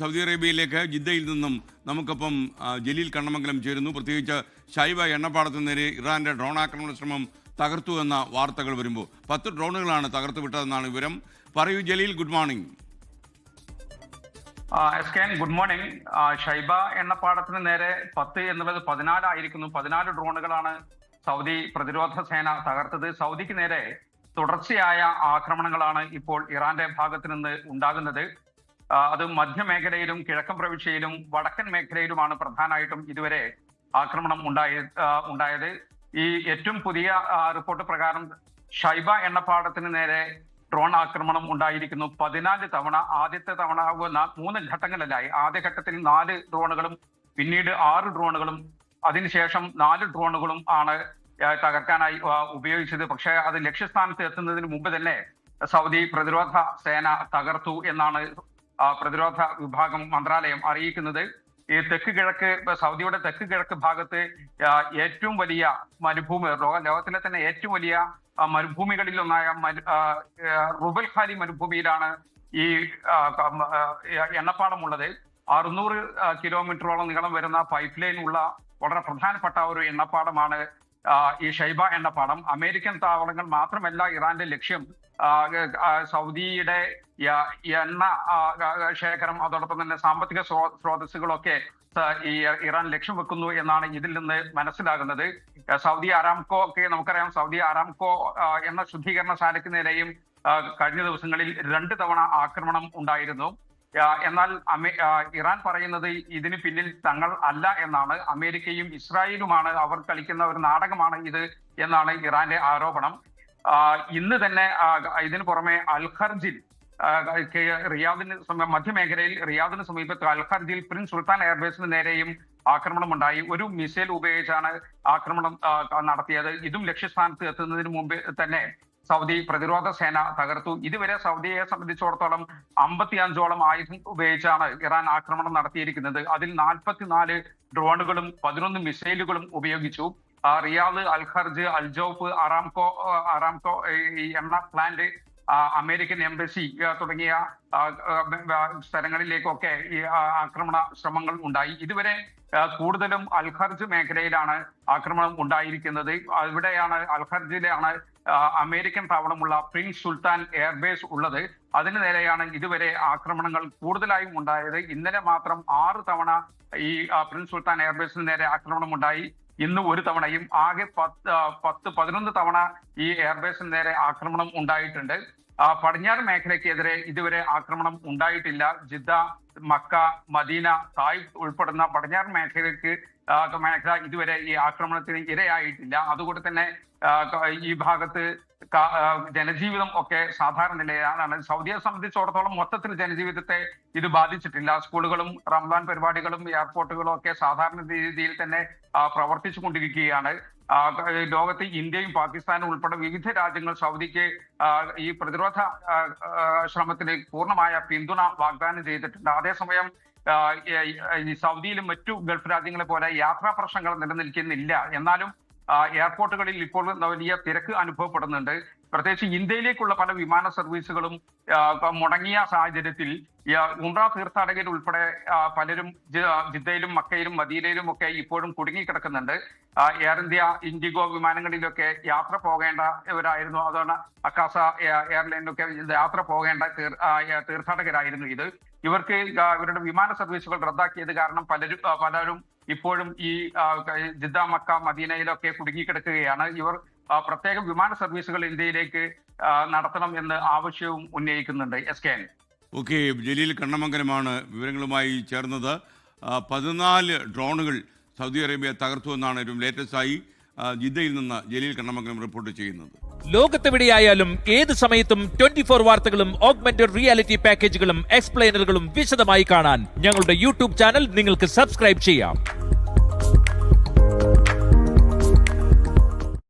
Saudi അറേബ്യയിലേക്ക് ജിദ്ദയിൽ നിന്നും നമുക്കൊപ്പം ജലീൽ കണ്ണമംഗലം ചേരുന്നു. പ്രത്യേകിച്ച് ഷൈബ എണ്ണപ്പാടത്തിന് നേരെ ഇറാന്റെ ഡ്രോൺ ആക്രമണ ശ്രമം തകർത്തു എന്ന വാർത്തകൾ വരുമ്പോൾ 10 ഡ്രോണുകളാണ് തകർത്തു വിട്ടതെന്നാണ് വിവരം. പറയൂ Jaleel, good morning. Good morning. Shaybah എണ്ണപ്പാടത്തിന് നേരെ 10 എന്നുള്ളത് 14 ആയിരിക്കുന്നു. 14 ഡ്രോണുകളാണ് സൗദി പ്രതിരോധ സേന തകർത്തത്. സൗദിക്ക് നേരെ തുടർച്ചയായ ആക്രമണങ്ങളാണ് ഇപ്പോൾ ഇറാന്റെ ഭാഗത്ത് നിന്ന് ഉണ്ടാകുന്നത്. അത് മധ്യമേഖലയിലും കിഴക്കൻ പ്രവിശ്യയിലും വടക്കൻ മേഖലയിലുമാണ് പ്രധാനമായിട്ടും ഇതുവരെ ആക്രമണം ഉണ്ടായത്. ഈ ഏറ്റവും പുതിയ റിപ്പോർട്ട് പ്രകാരം ഷൈബ എണ്ണപ്പാടത്തിന് നേരെ ഡ്രോൺ ആക്രമണം ഉണ്ടായിരിക്കുന്നു 14 തവണ. ആദ്യത്തെ തവണ 3 ഘട്ടങ്ങളിലായി. ആദ്യ ഘട്ടത്തിൽ 4 ഡ്രോണുകളും പിന്നീട് 6 ഡ്രോണുകളും അതിനുശേഷം 4 ഡ്രോണുകളും ആണ് തകർക്കാനായി ഉപയോഗിച്ചത്. പക്ഷേ അത് ലക്ഷ്യസ്ഥാനത്ത് എത്തുന്നതിന് മുമ്പ് തന്നെ സൗദി പ്രതിരോധ സേന തകർത്തു എന്നാണ് പ്രതിരോധ വിഭാഗം മന്ത്രാലയം അറിയിക്കുന്നത്. ഈ സൗദിയുടെ തെക്ക് കിഴക്ക് ഭാഗത്ത് ഏറ്റവും വലിയ മരുഭൂമി, ലോകത്തിലെ തന്നെ ഏറ്റവും വലിയ മരുഭൂമികളിൽ ഒന്നായ റുബൽ ഖാലി മരുഭൂമിയിലാണ് ഈ എണ്ണപ്പാടമുള്ളത്. 600 കിലോമീറ്ററോളം നീളം വരുന്ന പൈപ്പ് ലൈൻ ഉള്ള വളരെ പ്രധാനപ്പെട്ട ഒരു എണ്ണപ്പാടമാണ് ഈ ഷൈബ എണ്ണപ്പാടം. അമേരിക്കൻ താവളങ്ങൾ മാത്രമല്ല ഇറാന്റെ ലക്ഷ്യം. സൗദിയുടെ എണ്ണ ശേഖരം, അതോടൊപ്പം തന്നെ സാമ്പത്തിക സ്രോതസ്സുകളൊക്കെ ഈ ഇറാൻ ലക്ഷ്യം വെക്കുന്നു എന്നാണ് ഇതിൽ നിന്ന് മനസ്സിലാകുന്നത്. സൗദി അരാംകോ ഒക്കെ നമുക്കറിയാം. സൗദി അരാംകോ എണ്ണ ശുദ്ധീകരണശാലയ്ക്ക് നേരെയും കഴിഞ്ഞ ദിവസങ്ങളിൽ 2 തവണ ആക്രമണം ഉണ്ടായിരുന്നു. എന്നാൽ ഇറാൻ പറയുന്നത് ഇതിന് പിന്നിൽ തങ്ങൾ അല്ല എന്നാണ്. അമേരിക്കയും ഇസ്രായേലുമാണ് അവർ കളിക്കുന്ന ഒരു നാടകമാണ് ഇത് എന്നാണ് ഇറാന്റെ ആരോപണം. ഇന്ന് തന്നെ ഇതിനു പുറമെ അൽഖർജിൽ മധ്യമേഖലയിൽ റിയാദിന് സമീപത്ത് അൽഖർജിൽ പ്രിൻസ് സുൽത്താൻ എയർബേസിന് നേരെയും ആക്രമണം ഉണ്ടായി. ഒരു മിസൈൽ ഉപയോഗിച്ചാണ് ആക്രമണം നടത്തിയത്. ഇതും ലക്ഷ്യസ്ഥാനത്ത് എത്തുന്നതിന് മുമ്പ് തന്നെ സൗദി പ്രതിരോധ സേന തകർത്തു. ഇതുവരെ സൗദിയെ സംബന്ധിച്ചിടത്തോളം 55ഓളം ആയുധം ഉപയോഗിച്ചാണ് ഇറാൻ ആക്രമണം നടത്തിയിരിക്കുന്നത്. അതിൽ 44 ഡ്രോണുകളും 11 മിസൈലുകളും ഉപയോഗിച്ചു. റിയാദ്, അൽഖർജ്, അൽജൌഫ്, അറാംകോ ഈ എണ്ണ പ്ലാന്റ്, അമേരിക്കൻ എംബസി തുടങ്ങിയ സ്ഥലങ്ങളിലേക്കൊക്കെ ഈ ആക്രമണ ശ്രമങ്ങൾ ഉണ്ടായി. ഇതുവരെ കൂടുതലും അൽഖർജ് മേഖലയിലാണ് ആക്രമണം ഉണ്ടായിരിക്കുന്നത്. ഇവിടെയാണ് അൽഖർജിലാണ് അമേരിക്കൻ താവളമുള്ള പ്രിൻസ് സുൽത്താൻ എയർബേസ് ഉള്ളത്. അതിന് നേരെയാണ് ഇതുവരെ ആക്രമണങ്ങൾ കൂടുതലായും ഉണ്ടായത്. ഇന്നലെ മാത്രം 6 തവണ ഈ പ്രിൻസ് സുൽത്താൻ എയർബേസിന് നേരെ ആക്രമണം ഉണ്ടായി. ഇന്ന് 1 തവണയും. ആകെ 11 തവണ ഈ എയർബേസിന് നേരെ ആക്രമണം ഉണ്ടായിട്ടുണ്ട്. പടിഞ്ഞാറ് മേഖലയ്ക്കെതിരെ ഇതുവരെ ആക്രമണം ഉണ്ടായിട്ടില്ല. ജിദ്ദ, മക്ക, മദീന, തായിഫ് ഉൾപ്പെടുന്ന പടിഞ്ഞാറ് മേഖല ഇതുവരെ ഈ ആക്രമണത്തിന് ഇരയായിട്ടില്ല. അതുകൊണ്ട് തന്നെ ഈ ഭാഗത്ത് ജനജീവിതം ഒക്കെ സാധാരണ നിലയിലാണ്. സൗദിയെ സംബന്ധിച്ചിടത്തോളം മൊത്തത്തിൽ ജനജീവിതത്തെ ഇത് ബാധിച്ചിട്ടില്ല. സ്കൂളുകളും റംസാൻ പരിപാടികളും എയർപോർട്ടുകളും ഒക്കെ സാധാരണ രീതിയിൽ തന്നെ പ്രവർത്തിച്ചു കൊണ്ടിരിക്കുകയാണ്. ലോകത്ത് ഇന്ത്യയും പാകിസ്ഥാനും ഉൾപ്പെടെ വിവിധ രാജ്യങ്ങൾ സൗദിക്ക് ഈ പ്രതിരോധ ശ്രമത്തിന് പൂർണ്ണമായ പിന്തുണ വാഗ്ദാനം ചെയ്തിട്ടുണ്ട്. അതേസമയം ഈ സൗദിയിലും മറ്റു ഗൾഫ് രാജ്യങ്ങളെ പോലെ യാത്രാ പ്രശ്നങ്ങൾ നിലനിൽക്കുന്നില്ല. എന്നാലും എയർപോർട്ടുകളിൽ ഇപ്പോൾ വലിയ തിരക്ക് അനുഭവപ്പെടുന്നുണ്ട്. പ്രത്യേകിച്ച് ഇന്ത്യയിലേക്കുള്ള പല വിമാന സർവീസുകളും മുടങ്ങിയ സാഹചര്യത്തിൽ ഉംറ തീർത്ഥാടകർ ഉൾപ്പെടെ പലരും ജിദ്ദയിലും മക്കയിലും മദീനയിലും ഒക്കെ ഇപ്പോഴും കുടുങ്ങിക്കിടക്കുന്നുണ്ട്. എയർ ഇന്ത്യ, ഇൻഡിഗോ വിമാനങ്ങളിലൊക്കെ യാത്ര പോകേണ്ടവരായിരുന്നു. അതുകൊണ്ട് അക്കാസ എയർലൈനിലൊക്കെ യാത്ര പോകേണ്ട തീർത്ഥാടകരായിരുന്നു ഇത്. ഇവർക്ക് ഇവരുടെ വിമാന സർവീസുകൾ റദ്ദാക്കിയത് കാരണം പലരും ഇപ്പോഴും ഈ ജിദ്ദ, മക്ക, മദീനയിലൊക്കെ കുടുങ്ങിക്കിടക്കുകയാണ്. ഇവർ പ്രത്യേക വിമാന സർവീസുകൾ ഇന്ത്യയിലേക്ക് നടത്തണം എന്ന് ആവശ്യവും ഉന്നയിക്കുന്നുണ്ട്. ഓക്കെ, ജലീൽ കണ്ണമംഗലമാണ് വിവരങ്ങളുമായി ചേർന്നത്. 14 ഡ്രോണുകൾ സൗദി അറേബ്യ തകർത്തു എന്നാണ് ഏറ്റവും ലേറ്റസ്റ്റ് ആയി ജിദ്ദയിൽ നിന്ന് ജലീൽ കണ്ണമംഗലം റിപ്പോർട്ട് ചെയ്യുന്നത്. ലോകത്തെവിടെയായാലും ഏത് സമയത്തും 24 വാർത്തകളും ഓഗ്മെന്റഡ് റിയാലിറ്റി പാക്കേജുകളും എക്സ്പ്ലെയിനറുകളും വിശദമായി കാണാൻ ഞങ്ങളുടെ യൂട്യൂബ് ചാനൽ നിങ്ങൾക്ക് സബ്സ്ക്രൈബ് ചെയ്യാം.